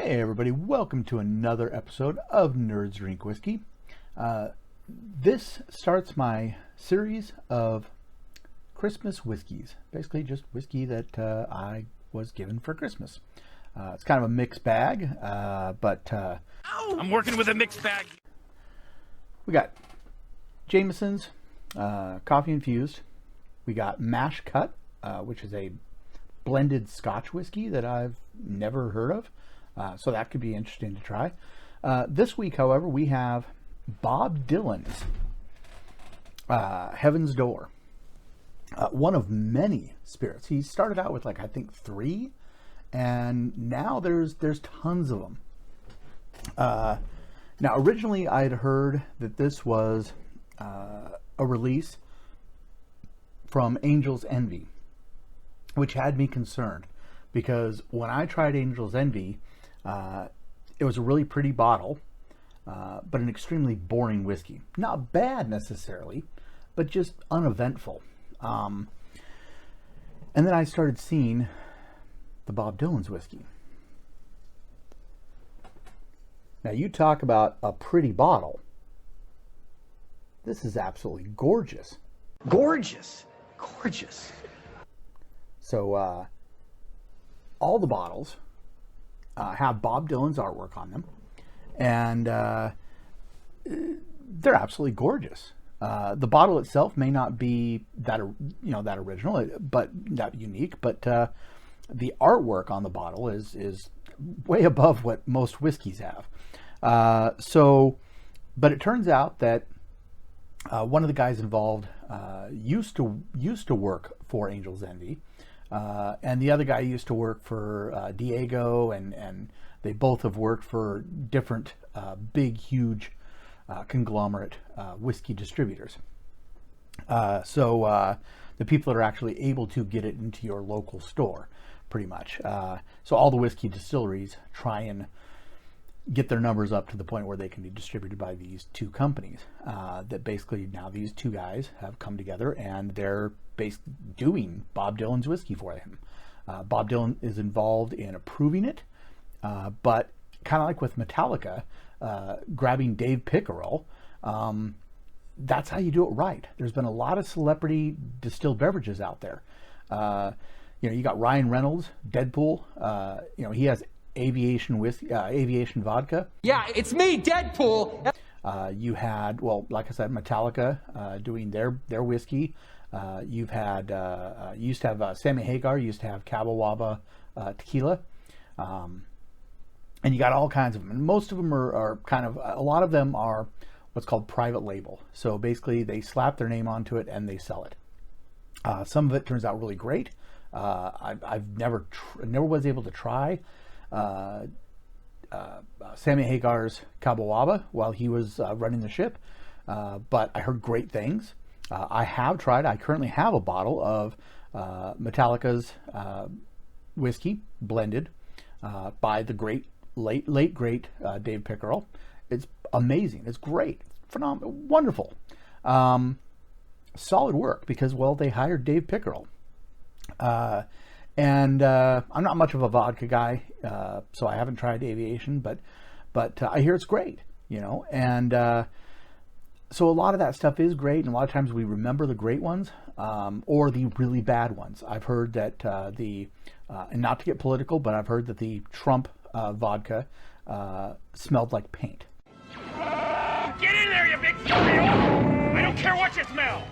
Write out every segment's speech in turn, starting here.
Hey everybody, welcome to another episode of Nerds Drink Whiskey. This starts my series of Christmas whiskeys. Basically just whiskey that I was given for Christmas. It's kind of a mixed bag, but I'm working with a mixed bag. We got Jameson's coffee infused. We got Mash Cut, which is a blended Scotch whiskey that I've never heard of. So that could be interesting to try. This week, however, we have Bob Dylan's Heaven's Door. One of many spirits. He started out with I think 3, and now there's tons of them. Now, originally I'd heard that this was a release from Angel's Envy, which had me concerned because when I tried Angel's Envy, it was a really pretty bottle, but an extremely boring whiskey. Not bad necessarily, but just uneventful. And then I started seeing the Bob Dylan's whiskey. Now you talk about a pretty bottle. This is absolutely gorgeous. Gorgeous. Gorgeous. So all the bottles have Bob Dylan's artwork on them, and they're absolutely gorgeous. The bottle itself may not be that that original, but that unique. But the artwork on the bottle is way above what most whiskeys have. But it turns out that one of the guys involved used to work for Angel's Envy. And the other guy used to work for Diego, and they both have worked for different big, huge conglomerate whiskey distributors. So the people that are actually able to get it into your local store, pretty much. So all the whiskey distilleries try and get their numbers up to the point where they can be distributed by these two companies. That basically now these two guys have come together and they're basically doing Bob Dylan's whiskey for him. Bob Dylan is involved in approving it, but kind of like with Metallica, grabbing Dave Pickerel, that's how you do it right. There's been a lot of celebrity distilled beverages out there. You got Ryan Reynolds, Deadpool. He has aviation whiskey, aviation vodka. Yeah, it's me, Deadpool. You had, like I said, Metallica doing their whiskey. You've had, you used to have Sammy Hagar, used to have Cabo Wabo tequila. And you got all kinds of them. And most of them are kind of, a lot of them are what's called private label. So basically they slap their name onto it and they sell it. Some of it turns out really great. I've never was able to try Sammy Hagar's Cabo Wabo while he was running the ship, but I heard great things. I currently have a bottle of Metallica's whiskey blended by the late great Dave Pickerel. It's amazing. It's great. Phenomenal. Wonderful. Solid work because, they hired Dave Pickerel. And I'm not much of a vodka guy, so I haven't tried aviation, but I hear it's great, and so a lot of that stuff is great, and a lot of times we remember the great ones or the really bad ones. I've heard that and not to get political, but I've heard that the Trump vodka smelled like paint. Get in there, you big furry! I don't care what you smell!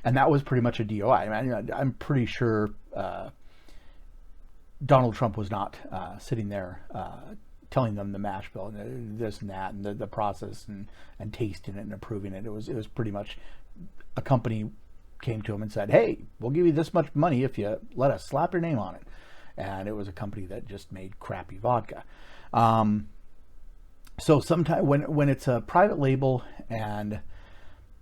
And that was pretty much a DOI. I'm pretty sure Donald Trump was not sitting there telling them the mash bill and this and that and the process and tasting it and approving it. It was pretty much a company came to him and said, "Hey, we'll give you this much money if you let us slap your name on it." And it was a company that just made crappy vodka. So sometimes when it's a private label and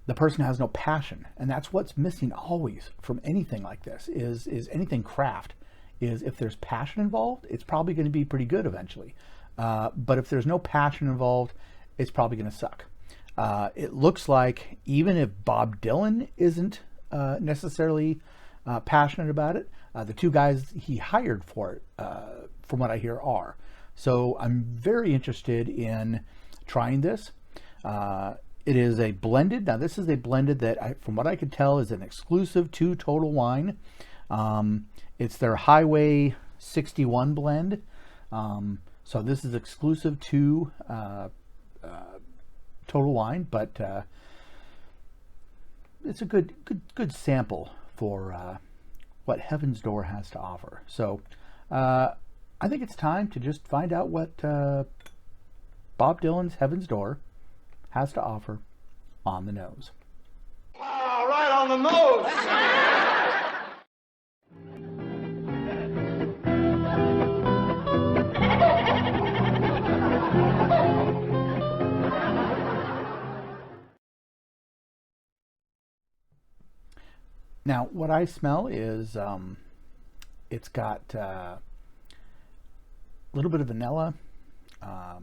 the person has no passion, and that's what's missing always from anything like this is anything craft, is if there's passion involved, it's probably going to be pretty good eventually. But if there's no passion involved, it's probably going to suck. It looks like even if Bob Dylan isn't necessarily passionate about it, The two guys he hired for it, from what I hear, are. So I'm very interested in trying this. It is a blended. Now this is a blended that, from what I could tell, is an exclusive to Total Wine. It's their Highway 61 blend. So this is exclusive to Total Wine, but it's a good sample for what Heaven's Door has to offer. So I think it's time to just find out what Bob Dylan's Heaven's Door has to offer on the nose. Wow, right on the nose! Now, what I smell is it's got a little bit of vanilla, a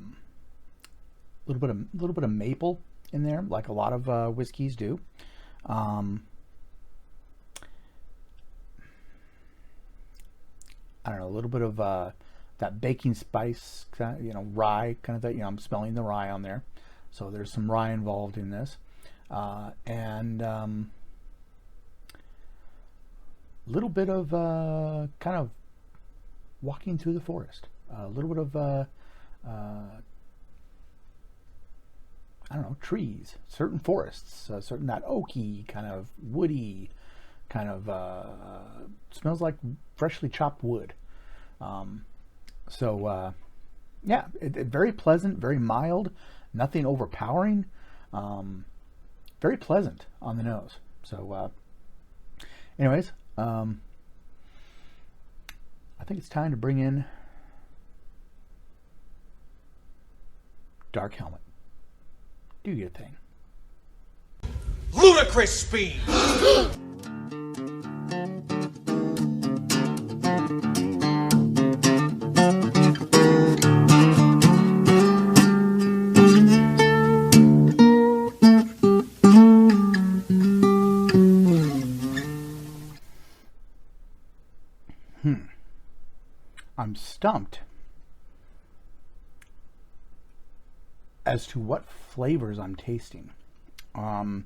little bit of maple in there, like a lot of whiskeys do. I don't know, a little bit of that baking spice, rye kind of thing. I'm smelling the rye on there, so there's some rye involved in this, and little bit of kind of walking through the forest, a little bit of I don't know, trees, certain forests, certain that oaky kind of woody kind of smells like freshly chopped wood. Yeah, very pleasant, very mild, nothing overpowering, very pleasant on the nose. So anyways, I think it's time to bring in Dark Helmet. Do your thing. Ludicrous speed! I'm stumped as to what flavors I'm tasting. I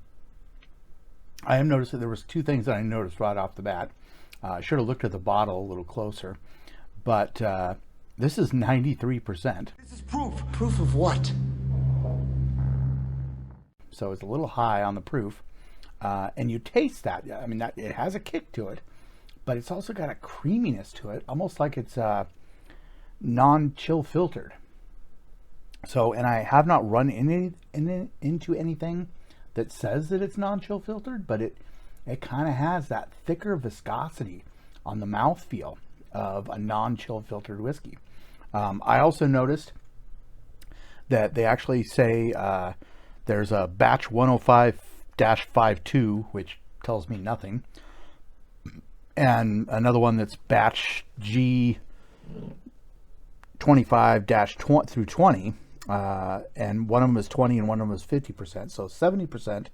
have noticed that there was two things that I noticed right off the bat. I should have looked at the bottle a little closer, but this is 93%. This is proof. Proof of what? So it's a little high on the proof, and you taste that. I mean, it has a kick to it, but it's also got a creaminess to it, almost like it's non-chill filtered. So, and I have not run into anything that says that it's non-chill filtered, but it kind of has that thicker viscosity on the mouthfeel of a non-chill filtered whiskey. I also noticed that they actually say there's a batch 105-52, which tells me nothing, and another one that's batch G 25-20 through 20, and one of them is 20 and one of them is 50%. So 70%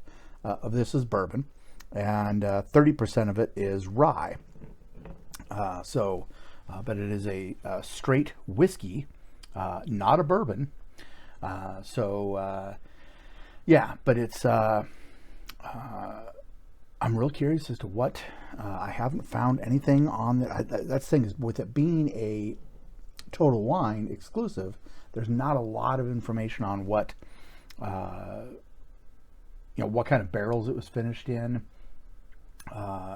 of this is bourbon, and 30% of it is rye. But it is a straight whiskey, not a bourbon. Yeah, but it's. I'm real curious as to what. I haven't found anything on that. That's the thing is, with it being a Total Wine exclusive, there's not a lot of information on what, what kind of barrels it was finished in.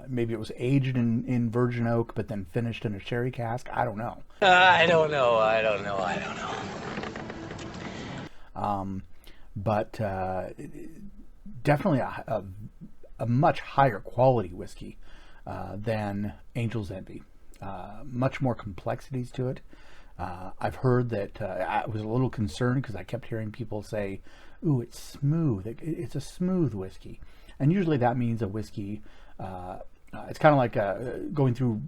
Maybe it was aged in virgin oak, but then finished in a sherry cask. I don't know. I don't know. But definitely a much higher quality whiskey than Angel's Envy. Much more complexities to it. I've heard that I was a little concerned because I kept hearing people say, "Ooh, it's smooth. It's a smooth whiskey," and usually that means a whiskey. It's kind of like going through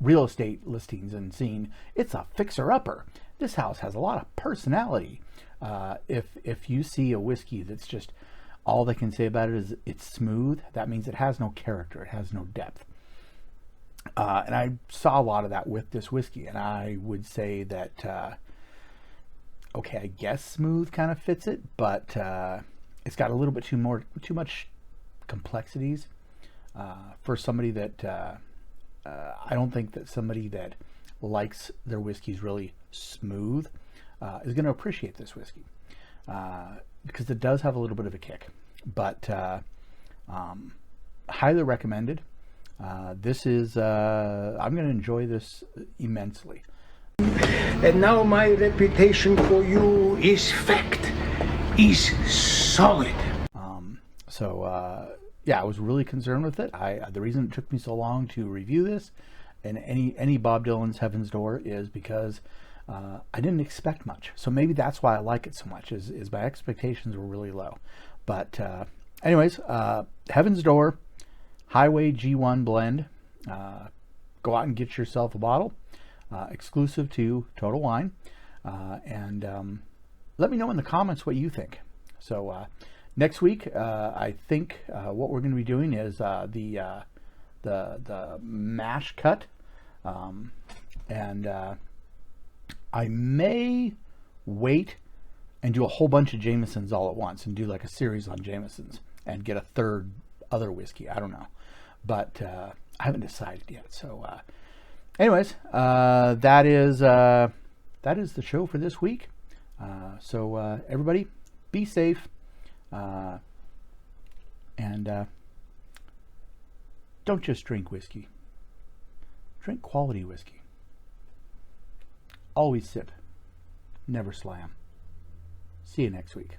real estate listings and seeing it's a fixer-upper. This house has a lot of personality. If you see a whiskey that's just all they can say about it is it's smooth, that means it has no character. It has no depth. And I saw a lot of that with this whiskey, and I would say that, okay, I guess smooth kind of fits it, but it's got a little bit too much complexities for somebody that I don't think that somebody that likes their whiskeys really smooth is going to appreciate this whiskey, because it does have a little bit of a kick, but highly recommended. This is I'm going to enjoy this immensely. And now my reputation for you is fact, is solid. Yeah, I was really concerned with it. The reason it took me so long to review this and any Bob Dylan's Heaven's Door is because I didn't expect much. So maybe that's why I like it so much, is my expectations were really low. But anyways, Heaven's Door Highway G1 blend. Go out and get yourself a bottle, exclusive to Total Wine, and let me know in the comments what you think. So next week, I think what we're going to be doing is the mash cut, and I may wait and do a whole bunch of Jamesons all at once and do like a series on Jamesons and get a third other whiskey. I don't know, but I haven't decided yet. So anyways, that is the show for this week. So everybody be safe, and don't just drink whiskey. Drink quality whiskey. Always sip, never slam. See you next week.